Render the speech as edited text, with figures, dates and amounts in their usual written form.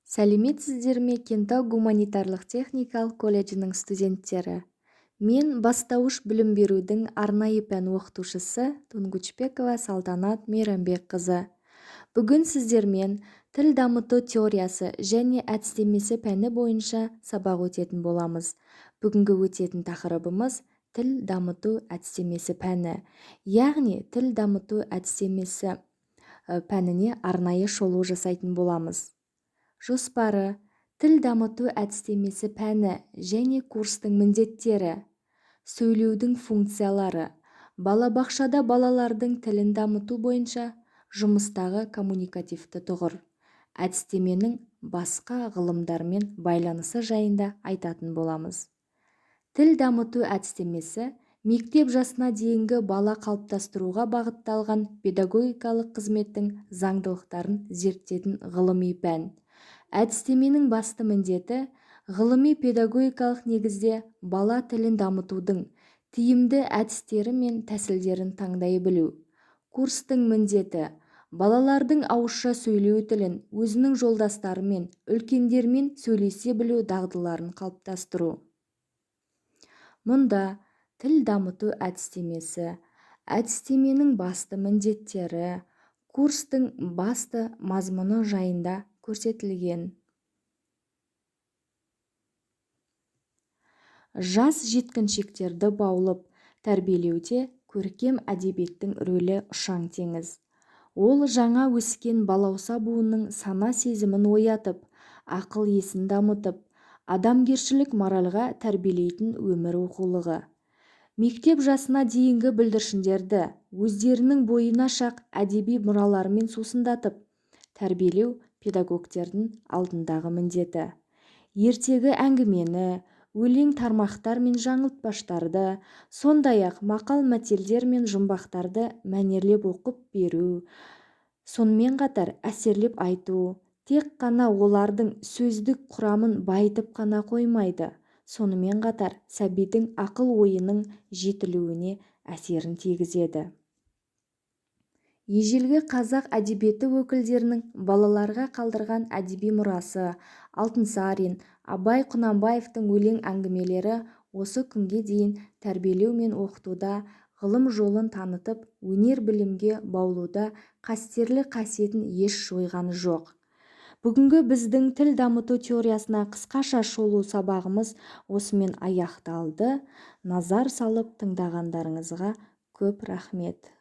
Сәлеметсіздер ме, Кентау гуманитарлық техникалық колледжінің студенттері? Мен бастауыш білім берудің арнайы пән оқытушысы Тунгучпекова Салтанат Мейрамбекқызы. Бүгін сіздермен тіл дамыту теориясы және әдістемесі пәні бойынша сабақ өтетін боламыз. Бүгінгі өтетін тақырыбымыз тіл дамыту әдістемесі пәні, яғни тіл дамыту әдістемесі пәніне арнайы шолу жасайтын боламыз. Жоспары: тіл дамыту әдістемесі пәні және курстың міндеттері, сөйлеудің функциялары, балабақшада балалардың тілін дамыту бойынша жұмыстағы коммуникативті тұғыр, әдістеменің басқа ғылымдармен байланысы жайында айтатын боламыз. Тіл дамыту әдістемесі мектеп жасына дейінгі бала қалыптастыруға бағытталған педагогикалық қызметтің заңдылықтарын зерттейтін ғылыми пән. Әдістеменің басты міндеті ғылыми педагогикалық негізде бала тілін дамытудың тиімді әдістері мен тәсілдерін таңдай білу. Курстың міндеті балалардың ауызша сөйлеу тілін өзінің жолдастарымен, үлкендермен сөйлесе білу дағдыларын қалыптастыру. Мұнда тіл дамыту әдістемесі, әдістеменің басты міндеттері, курстың басты мазмұны жайында көрсетілген. Жас жеткіншектерді баулып тәрбиелеуде көркем әдебиеттің рөлі ұшан теңіз. Ол жаңа өскен балауса буынның сана сезімін оятып, ақыл есін дамытып, адамгершілік моральға тәрбиелейтін өмір оқулығы. Мектеп жасына дейінгі бүлдіршіндерді өздерінің бойына шақ әдеби мұраларымен сусындатып, тәрбиелеу педагогтердің алдындағы міндеті. Ертегі әңгімені, өлең тармақтар мен жаңылтпаштарды, сондай-ақ мақал-мәтелдер мен жұмбақтарды мәнерлеп оқып беру, сонымен қатар әсерлеп айту, тек қана олардың сөздік құрамын байытып қана қоймайды, сонымен қатар сәбидің ақыл-ойының жетілуіне әсерін тигізеді. Ежелгі қазақ әдебиеті өкілдерінің балаларға қалдырған әдеби мұрасы Алтынсарин, Абай Құнанбаевтың өлең әңгімелері осы күнге дейін тәрбиелеу мен оқытуда, ғылым жолын танытып, өнер-білімге баулуда қастерлі қасиетін еш жойған жоқ. Бүгінгі біздің тіл дамыту теориясына қысқаша шолу сабағымыз осымен аяқталды. Назар салып тыңдағандарыңызға көп рахмет.